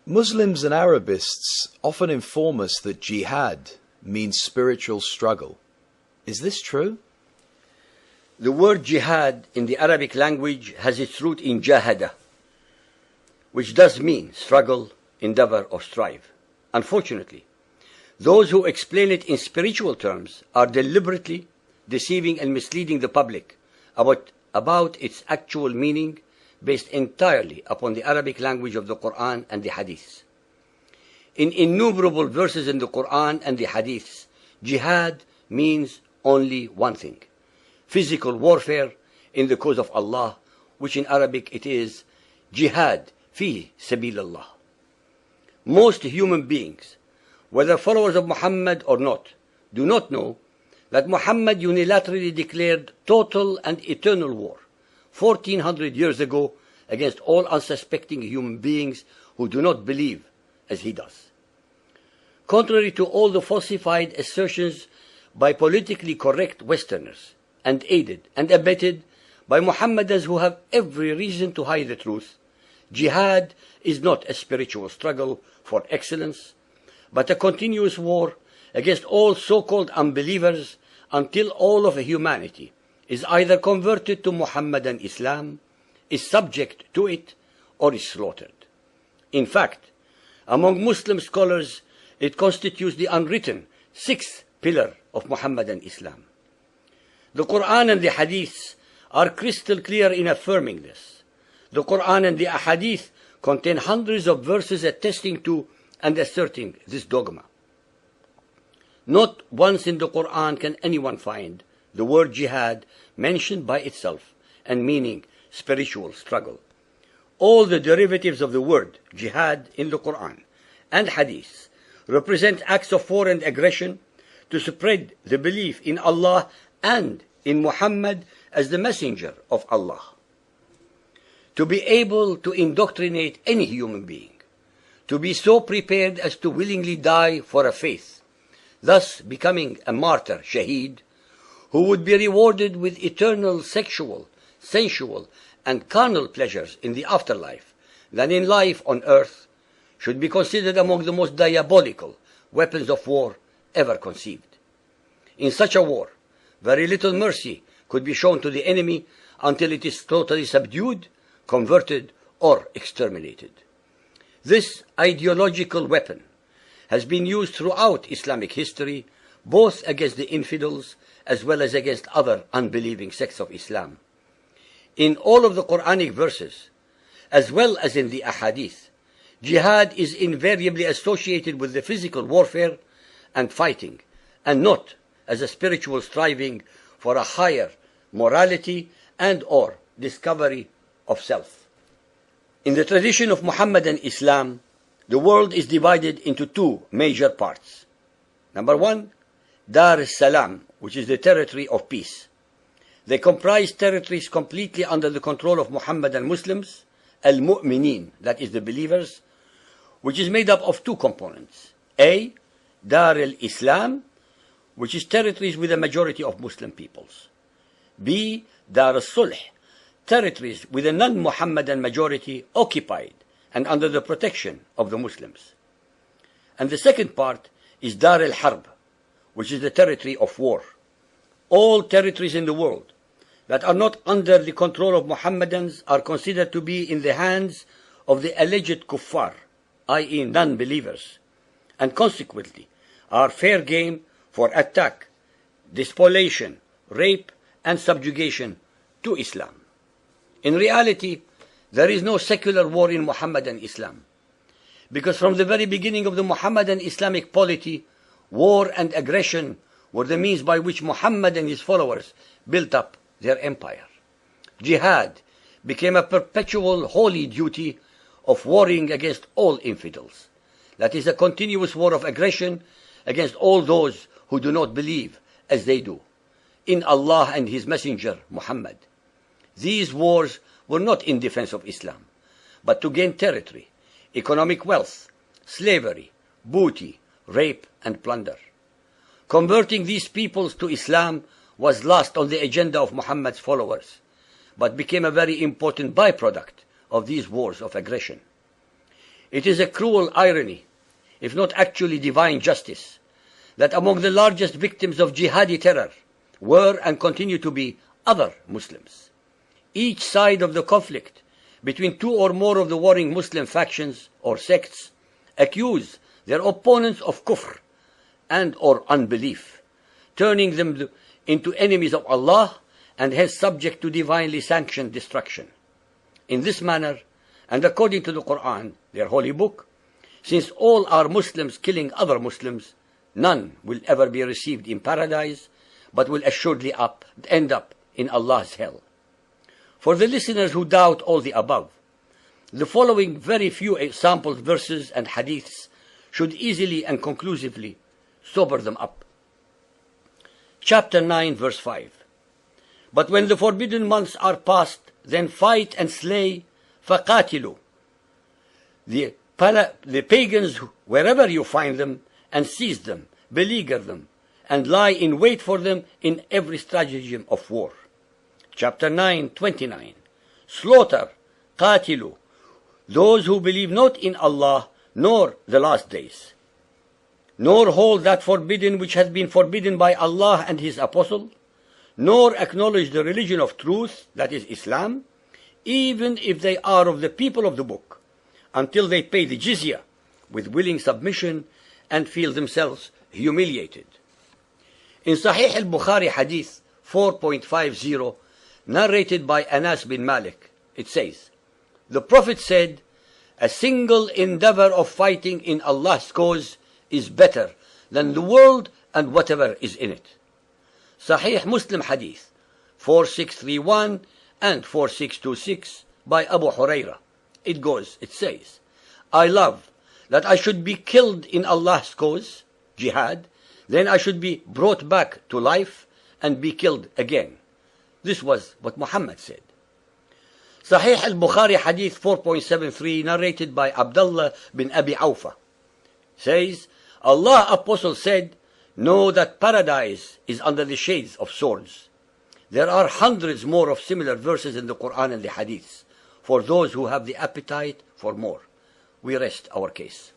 Muslims and Arabists often inform us that jihad means spiritual struggle. Is this true? The word jihad in the Arabic language has its root in jahada, which does mean struggle, endeavor, or strive. Unfortunately, those who explain it in spiritual terms are deliberately deceiving and misleading the public about its actual meaning, based entirely upon the Arabic language of the Quran and the Hadith. In innumerable verses in the Quran and the Hadith, jihad means only one thing: physical warfare in the cause of Allah, which in Arabic it is jihad fi sabilillah. Most human beings, whether followers of Muhammad or not, do not know that Muhammad unilaterally declared total and eternal war 1400 years ago against all unsuspecting human beings who do not believe as he does. Contrary to all the falsified assertions by politically correct Westerners, and aided and abetted by Mohammedans who have every reason to hide the truth, jihad is not a spiritual struggle for excellence, but a continuous war against all so-called unbelievers until all of humanity is either converted to Muhammadan Islam, is subject to it, or is slaughtered. In fact, among Muslim scholars, it constitutes the unwritten sixth pillar of Muhammadan Islam. The Quran and the Hadith are crystal clear in affirming this. The Quran and the Hadith contain hundreds of verses attesting to and asserting this dogma. Not once in the Quran can anyone find the word jihad mentioned by itself and meaning spiritual struggle. All the derivatives of the word jihad in the Quran and Hadith represent acts of war and aggression to spread the belief in Allah and in Muhammad as the messenger of Allah. To be able to indoctrinate any human being, to be so prepared as to willingly die for a faith, thus becoming a martyr, shaheed, who would be rewarded with eternal sexual, sensual, and carnal pleasures in the afterlife than in life on earth, should be considered among the most diabolical weapons of war ever conceived. In such a war, very little mercy could be shown to the enemy until it is totally subdued, converted, or exterminated. This ideological weapon has been used throughout Islamic history, both against the infidels as well as against other unbelieving sects of Islam. In all of the Quranic verses, as well as in the Ahadith, jihad is invariably associated with the physical warfare and fighting, and not as a spiritual striving for a higher morality and or discovery of self. In the tradition of Muhammadan Islam, the world is divided into two major parts. Number one, Dar es-Salam, which is the territory of peace. They comprise territories completely under the control of Muhammadan Muslims, al-Mu'mineen, that is the believers, which is made up of two components. A, Dar al-Islam, which is territories with a majority of Muslim peoples. B, Dar al-Sulh, territories with a non-Muhammadan majority occupied and under the protection of the Muslims. And the second part is Dar al-Harb, which is the territory of war. All territories in the world that are not under the control of Muhammadans are considered to be in the hands of the alleged kuffar, i.e. non-believers, and consequently are fair game for attack, despoliation, rape, and subjugation to Islam. In reality, there is no secular war in Muhammadan Islam, because from the very beginning of the Muhammadan Islamic polity, war and aggression were the means by which Muhammad and his followers built up their empire. Jihad became a perpetual holy duty of warring against all infidels. That is a continuous war of aggression against all those who do not believe as they do in Allah and His Messenger Muhammad. These wars were not in defense of Islam, but to gain territory, economic wealth, slavery, booty, rape, and plunder. Converting these peoples to Islam was last on the agenda of Muhammad's followers, but became a very important byproduct of these wars of aggression. It is a cruel irony, if not actually divine justice, that among the largest victims of jihadi terror were and continue to be other Muslims. Each side of the conflict between two or more of the warring Muslim factions or sects accuse their opponents of kufr and or unbelief, turning them into enemies of Allah and hence subject to divinely sanctioned destruction. In this manner, and according to the Quran, their holy book, since all are Muslims killing other Muslims, none will ever be received in paradise, but will assuredly end up in Allah's hell. For the listeners who doubt all the above, the following very few examples, verses and hadiths should easily and conclusively sober them up. Chapter 9, verse 5. But when the forbidden months are past, then fight and slay, فَقَاتِلُوا. The pagans, wherever you find them, and seize them, beleaguer them, and lie in wait for them in every stratagem of war. Chapter 9, 29. Slaughter, قَاتِلُوا, those who believe not in Allah, nor the last days, nor hold that forbidden which has been forbidden by Allah and His Apostle, nor acknowledge the religion of truth, that is Islam, even if they are of the people of the book, until they pay the jizya with willing submission and feel themselves humiliated. In Sahih al-Bukhari Hadith 4.50, narrated by Anas bin Malik, it says, the Prophet said, a single endeavor of fighting in Allah's cause is better than the world and whatever is in it. Sahih Muslim Hadith 4631 and 4626 by Abu Huraira. It says, I love that I should be killed in Allah's cause, jihad, then I should be brought back to life and be killed again. This was what Muhammad said. Sahih al-Bukhari Hadith 4.73, narrated by Abdullah bin Abi Awfa, says, Allah Apostle said, know that paradise is under the shades of swords. There are hundreds more of similar verses in the Quran and the Hadiths, for those who have the appetite for more. We rest our case.